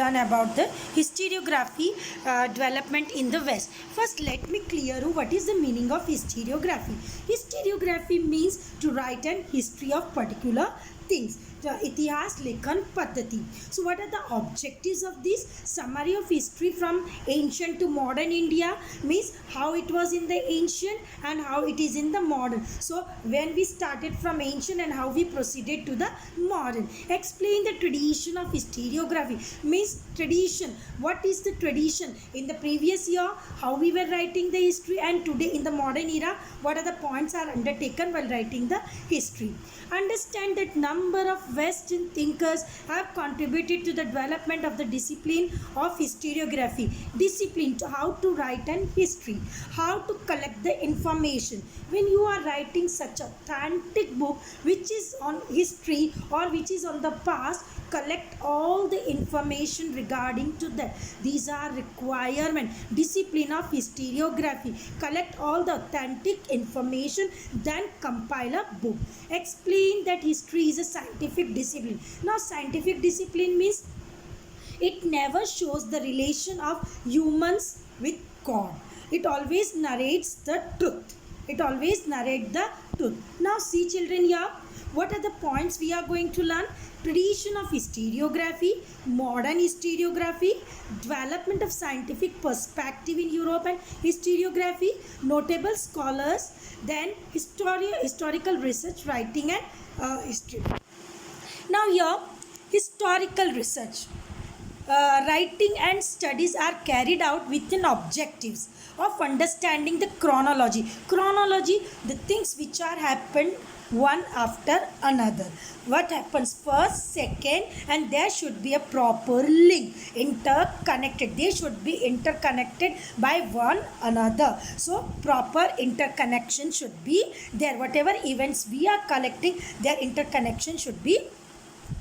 learn about the historiography development in the West. First, let me clear you what is the meaning of historiography. Historiography means to write an history of particular things. इतिहास लेखन पद्धति. So what are the objectives of this? Summary of history from ancient to modern India means how it was in the ancient and how it is in the modern. So when we started from ancient and how we proceeded to the modern. Explain the tradition of historiography means tradition. What is the tradition in the previous year? How we were writing the history, and today in the modern era, what are the points are undertaken while writing the history. Understand that number of Western thinkers have contributed to the development of the discipline of historiography. Discipline to how to write an history, how to collect the information. When you are writing such a authentic book which is on history or which is on the past, collect all the information regarding to that. These are requirement. Discipline of historiography. Collect all the authentic information, then compile a book. Explain that history is a scientific discipline. Now, scientific discipline means it never shows the relation of humans with God. It always narrates the truth. It always narrates the truth. Now, see children here, what are the points we are going to learn? Tradition of historiography, modern historiography, development of scientific perspective in Europe and historiography, notable scholars, then historical research, writing and history. Now here, historical research. Writing and studies are carried out within objectives of understanding the chronology. Chronology, the things which are happened one after another. What happens first, second, and there should be a proper link, interconnected. They should be interconnected by one another. So proper interconnection should be there. Whatever events we are collecting, their interconnection should be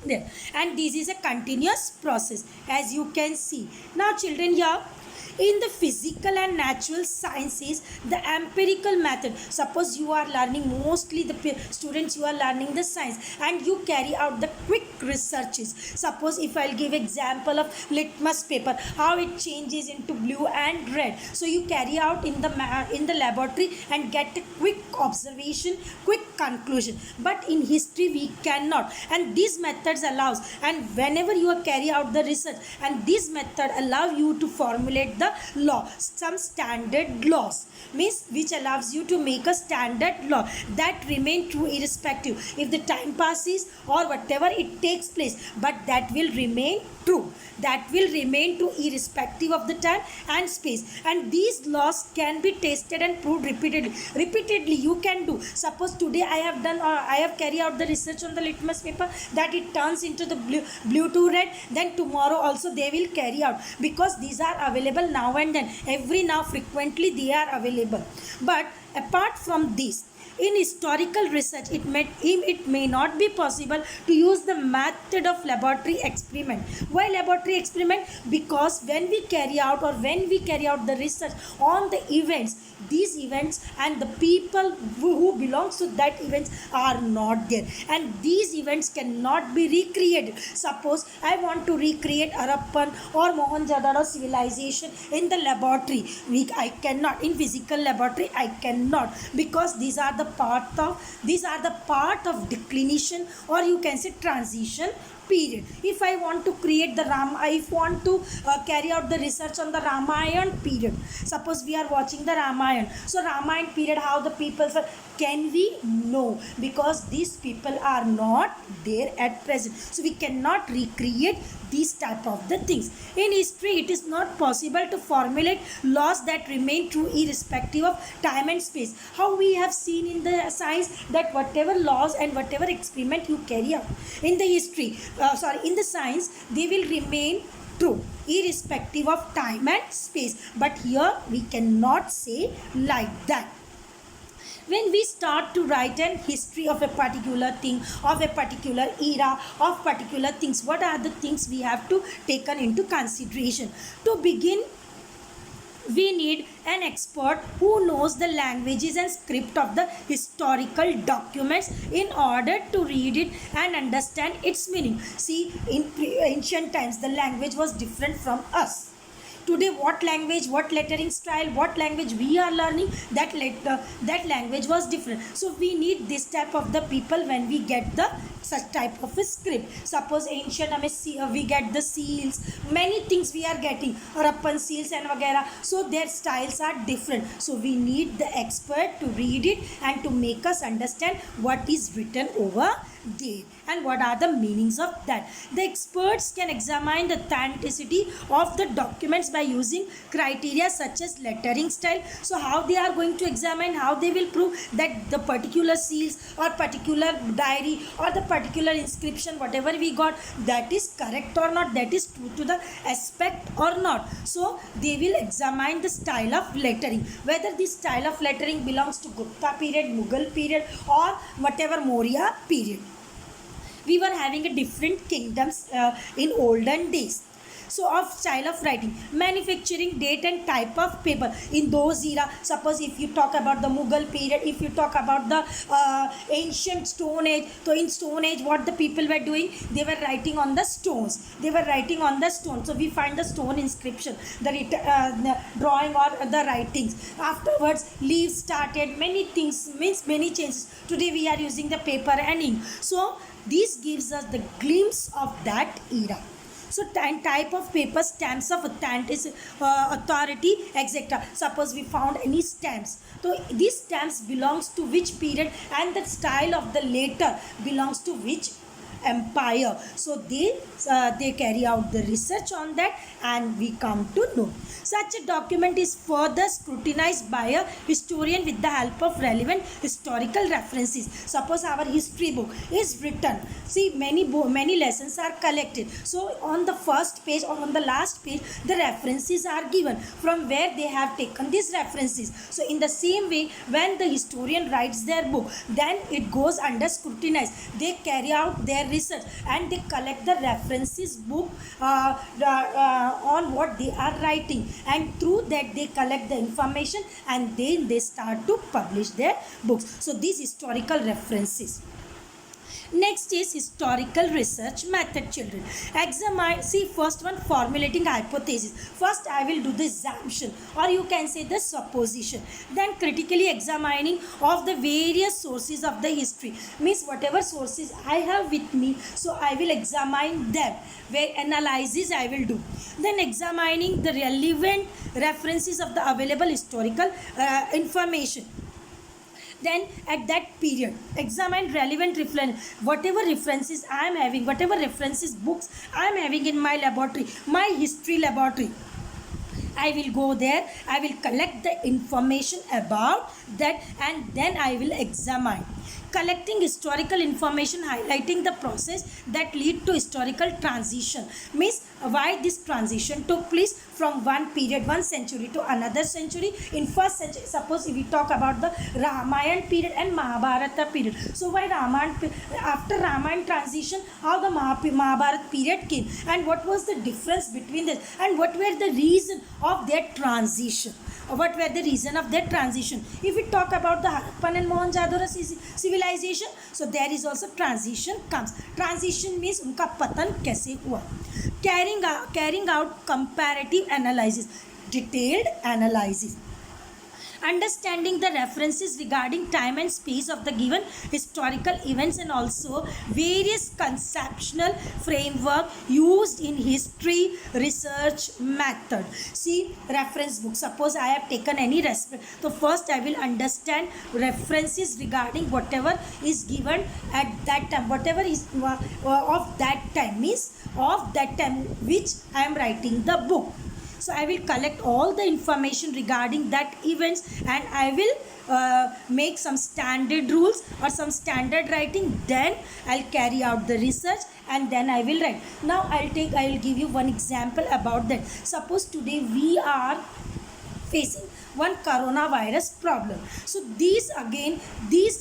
there, and this is a continuous process, as you can see. Now children, here in the physical and natural sciences, the empirical method, suppose you are learning, mostly the students, you are learning the science and you carry out the quick researches. Suppose if I'll give example of litmus paper, how it changes into blue and red. So you carry out in the laboratory and get a quick observation, quick conclusion. But in history we cannot, and these methods allows, and whenever you are carry out the research, and this method allow you to formulate the law, some standard laws, means which allows you to make a standard law that remain true irrespective if the time passes or whatever it takes place, but that will remain true. That will remain true irrespective of the time and space, and these laws can be tested and proved repeatedly. You can do, suppose today I have done, I have carried out the research on the litmus paper that it turns into the blue to red, then tomorrow also they will carry out, because these are available now and then, every now frequently they are available. But apart from this, in historical research, it may not be possible to use the method of laboratory experiment. Why laboratory experiment? Because when we carry out the research on the events, these events and the people who belongs to that events are not there, and these events cannot be recreated. Suppose I want to recreate Harappan or Mohenjo-daro civilization in the laboratory, I cannot. In physical laboratory I cannot, because these are the part of declination, or you can say transition period. If I want to create the carry out the research on the Ramayana period, suppose we are watching the Ramayana, so Ramayana period, how the people were, can we? No, because these people are not there at present, so we cannot recreate these type of the things. In history, it is not possible to formulate laws that remain true irrespective of time and space. How we have seen in the science that whatever laws and whatever experiment you carry out in the in the science, they will remain true irrespective of time and space. But here we cannot say like that. When we start to write an history of a particular thing, of a particular era, of particular things, what are the things we have to taken into consideration? To begin, we need An expert who knows the languages and script of the historical documents in order to read it and understand its meaning. See, in ancient times, the language was different from us. Today, what language, what lettering style, what language we are learning, that language was different. So we need this type of the people when we get the such type of a script. Suppose ancient we get the seals, many things we are getting, Harappan seals and वगैरह. So their styles are different. So we need the expert to read it and to make us understand what is written over there and what are the meanings of that. The experts can examine the authenticity of the documents by using criteria such as lettering style. So how they are going to examine, how they will prove that the particular seals or particular diary or the particular inscription whatever we got, that is correct or not, that is true to the aspect or not. So they will examine the style of lettering, whether this style of lettering belongs to Gupta period, Mughal period or whatever Maurya period. We were having a different kingdoms in olden days. So of style of writing, manufacturing, date and type of paper in those era. Suppose if you talk about the Mughal period, if you talk about the ancient Stone Age, so in Stone Age what the people were doing, they were writing on the stones, they were writing on the stone. So we find the stone inscription, the drawing or the writings. Afterwards leaves started, many things, means many changes. Today we are using the paper and ink. So this gives us the glimpse of that era. So type of paper, stamps of authenticity, authority, etc. Suppose we found any stamps. So these stamps belongs to which period and the style of the letter belongs to which empire. So they carry out the research on that and we come to know. Such a document is further scrutinized by a historian with the help of relevant historical references. Suppose our history book is written. See, many lessons are collected. So on the first page or on the last page, the references are given from where they have taken these references. So in the same way, when the historian writes their book, then it goes under scrutinize. They carry out their research and they collect the references book on what they are writing, and through that they collect the information and then they start to publish their books. So these historical references. Next is historical research method, children. Examine, see first one, formulating hypothesis. First I will do the assumption or you can say the supposition. Then critically examining of the various sources of the history. Means whatever sources I have with me, so I will examine them. Where analysis I will do. Then examining the relevant references of the available historical information. Then at that period, examine relevant reference, whatever references I am having, whatever references books I am having in my laboratory, my history laboratory. I will go there, I will collect the information about that and then I will examine. Collecting historical information, highlighting the process that lead to historical transition. Means why this transition took place from one period, one century to another century. In first century, suppose if we talk about the Ramayana period and Mahabharata period. So why Ramayana, after Ramayana transition, how the Mahabharata period came and what was the difference between this and what were the reason of their transition. What were the reason of their transition? If we talk about the Harappan and Mohenjo-daro civilization, so there is also transition comes. Transition means उनका पतन कैसे हुआ. Carrying out comparative analysis, detailed analysis. Understanding the references regarding time and space of the given historical events and also various conceptual framework used in history research method. See, reference book. Suppose I have taken any reference. So first I will understand references regarding whatever is given at that time. Whatever is of that time means of that time which I am writing the book. So I will collect all the information regarding that events and I will make some standard rules or some standard writing. Then I'll carry out the research and then I will write. Now I will give you one example about that. Suppose today we are facing one coronavirus problem. So these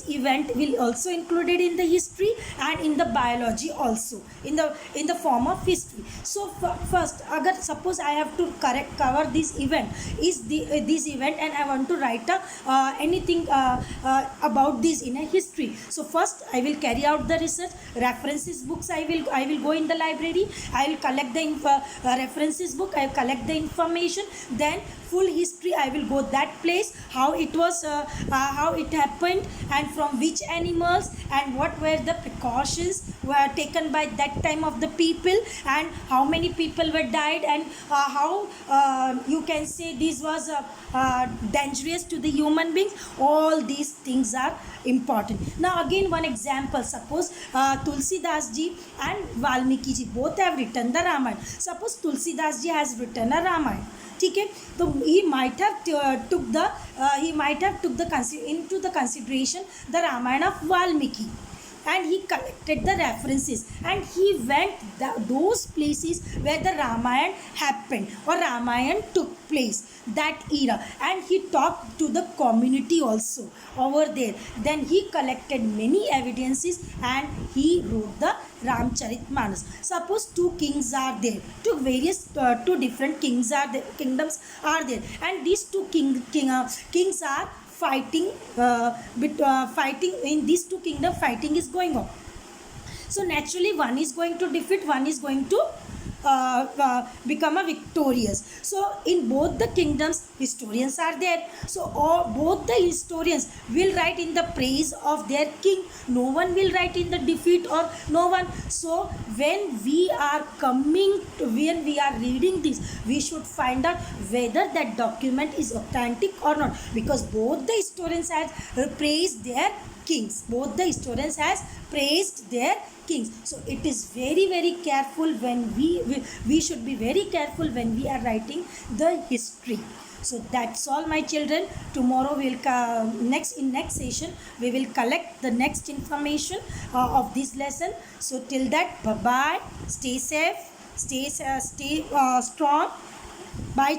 event will also included in the history and in the biology also, in the form of history. So first, agar suppose I have to cover this event, this event, and I want to write anything about this in a history. So first I will carry out the research. References books, I will go in the library, I will collect the references book, I will collect the information. Then full history, I will go that place, how it was, how it happened, and from which animals, and what were the precautions were taken by that time of the people, and how many people were died, and how you can say this was dangerous to the human beings. All these things are important. Now again, one example, suppose Tulsidas ji and Valmiki ji both have written the Ramayana. Suppose Tulsidas ji has written a Ramayana, ठीक है, तो he might have took the into the consideration the Ramayana of Valmiki, and he collected the references, and he went those places where the Ramayana happened or Ramayana took place, that era, and he talked to the community also over there. Then he collected many evidences and he wrote the Ramcharitmanas. Suppose two kings are there, two different kings are there, kingdoms are there, and these two kings are fighting, fighting in these two kingdoms. Fighting is going on. So naturally, one is going to defeat, one is going to become a victorious. So in both the kingdoms, historians are there. So both the historians will write in the praise of their king. No one will write in the defeat, or no one. So when we are reading this, we should find out whether that document is authentic or not, because both the historians have praised their kings. Both the historians has praised their kings. So it is very, very careful when we should be very careful when we are writing the history. So that's all, my children. Tomorrow we'll next session we will collect the next information of this lesson. So till that, bye bye, stay safe, stay strong. Bye.